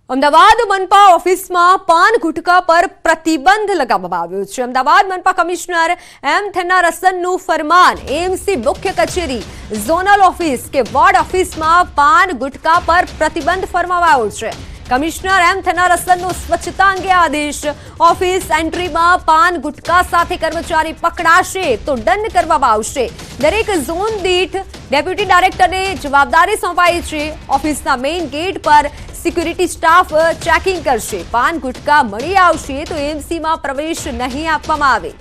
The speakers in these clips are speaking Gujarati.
અમદાવાદ મનપા ઓફિસમાં પાન ગુટકા પર પ્રતિબંધ લગાવવામાં આવ્યો છે। અમદાવાદ મનપા કમિશનર એમ થેન્નારસનનું ફરમાન એએમસી મુખ્ય કચેરી, ઝોનલ ઓફિસ કે વોર્ડ ઓફિસમાં પાન ગુટકા પર પ્રતિબંધ ફરમાવાયો છે। કમિશનર એમ થેન્નારસનનો સ્વચ્છતા અંગે આદેશ। ઓફિસ એન્ટ્રીમાં પાન ગુટકા સાથે કર્મચારી પકડાશે તો દંડ કરવામાં આવશે। દરેક ઝોન દીઠ ડેપ્યુટી ડાયરેક્ટરને જવાબદારી સોંપાઈ છે। ઓફિસના મેઇન ગેટ પર સિક્યુરિટી સ્ટાફ ચેકિંગ કરશે। પાન ગુટકા મળી આવશે તો એએમસીમાં પ્રવેશ નહીં આપવામાં આવે।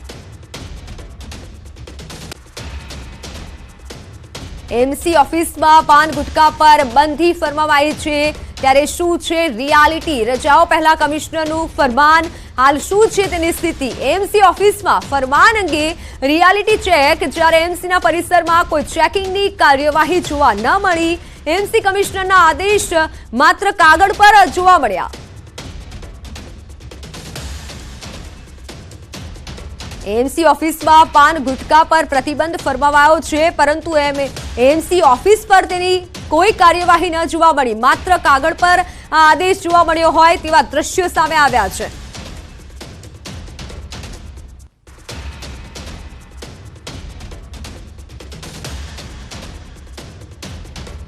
એએમસી ઓફિસમાં પાન ગુટકા પર બંધી ફરમાવામાં આવી છે। ત્યારે શું છે રિયાલિટી? રજાઓ પહેલા કમિશનરનું ફરમાન, હાલ શું છે તેની સ્થિતિ? એએમસી ઓફિસમાં ફરમાન અંગે રિયાલિટી ચેક। જ્યારે એએમસીના પરિસરમાં કોઈ ચેકિંગની કાર્યવાહી જોવા ન મળી। એએમસી કમિશનરના આદેશ માત્ર કાગળ પર જોવા મળ્યા। એએમસી ઓફિસમાં પાન ગુટકા પર પ્રતિબંધ ફરમાવાયો છે, પરંતુ એએમસી ઓફિસ પર તેની કોઈ કાર્યવાહી ન જોવા મળી। માત્ર કાગળ પર આ આદેશ જોવા મળ્યો હોય તેવા દ્રશ્યો સામે આવ્યા છે।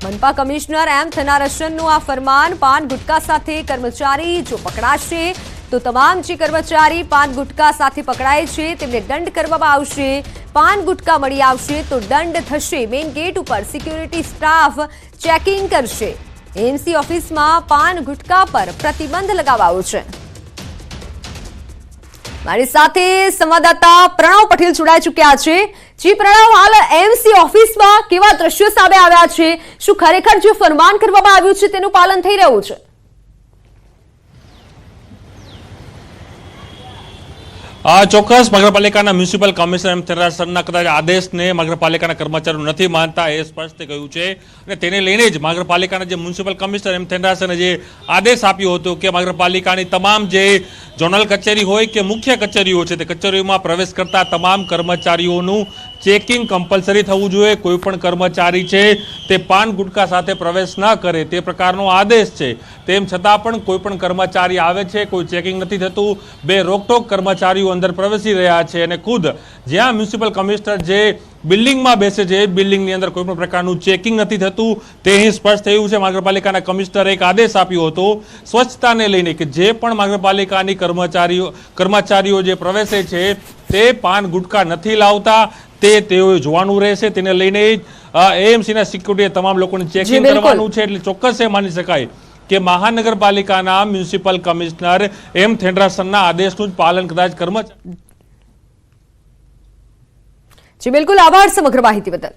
મનપા કમિશનર એમ થેન્નારસનનું આ ફરમાન, પાન ગુટકા સાથે કર્મચારી જો પકડાશે તો તમામ જે કર્મચારી પાન ગુટકા સાથે પકડાય છે તેમને દંડ કરવામાં આવશે। પાન ગુટકા મળી આવશે તો દંડ થશે। મેઇન ગેટ ઉપર સિક્યુરિટી સ્ટાફ ચેકિંગ કરશે। એએમસી ઓફિસમાં પાન ગુટકા પર પ્રતિબંધ લગાવાયો છે। મારી સાથે સંવાદદાતા પ્રણવ પટેલ જોડાઈ ચૂક્યા છે। જી પ્રણવ, હાલ એએમસી ઓફિસમાં કેવા દ્રશ્યો સામે આવ્યા છે? શું ખરેખર જે ફરમાન કરવામાં આવ્યું છે તેનું પાલન થઈ રહ્યું છે? ચોક્કસ મહાનગરપાલિકાના મ્યુનિસિપલ કમિશનર એમ થેન્નારસનના કદાચ આદેશને મહાનગરપાલિકાના કર્મચારીઓ નથી માનતા એ સ્પષ્ટ કહ્યું છે, અને તેને લઈને જ મહાનગરપાલિકાના જે મ્યુનિસિપલ કમિશનર એમ થેન્નારસને જે આદેશ આપ્યો હતો કે મહાનગરપાલિકાની તમામ જે ઝોનલ કચેરી હોય કે મુખ્ય કચેરીઓ છે તે કચેરીઓમાં પ્રવેશ કરતા તમામ કર્મચારીઓનું ચેકિંગ કમ્પલસરી થવું જોઈએ। કોઈ પણ કર્મચારી છે તે પાન ગુટકા સાથે પ્રવેશ ન કરે તે પ્રકારનો આદેશ છે। તેમ છતાં પણ કોઈ પણ કર્મચારી આવે છે, કોઈ ચેકિંગ નથી થતું। બે રોકટોક કર્મચારીઓ અંદર પ્રવેશી રહ્યા છે, અને ખુદ જ્યાં મ્યુનિસિપલ કમિશનર જે બિલ્ડિંગમાં બેસે છે એ બિલ્ડિંગની અંદર કોઈ પણ પ્રકારનું ચેકિંગ નથી થતું તે અહીં સ્પષ્ટ થયું છે। મહાનગરપાલિકાના કમિશનરે એક આદેશ આપ્યો હતો સ્વચ્છતાને લઈને કે જે પણ મહાનગરપાલિકાની કર્મચારીઓ જે પ્રવેશે છે તે પાન ગુટકા નથી લાવતા તે તેઓએ જોવાનું રહેશે। તેને લઈને એએમસીના સિક્યુરિટીએ તમામ લોકોને ચેકિંગ કરવાનું છે। એટલે ચોક્કસ એ માની શકાય કે મહાનગરપાલિકાના મ્યુનિસિપલ કમિશનર એમ થેન્નારસનના આદેશનું જ પાલન કદાચ જી બિલકુલ, આભાર સમગ્ર માહિતી બદલ।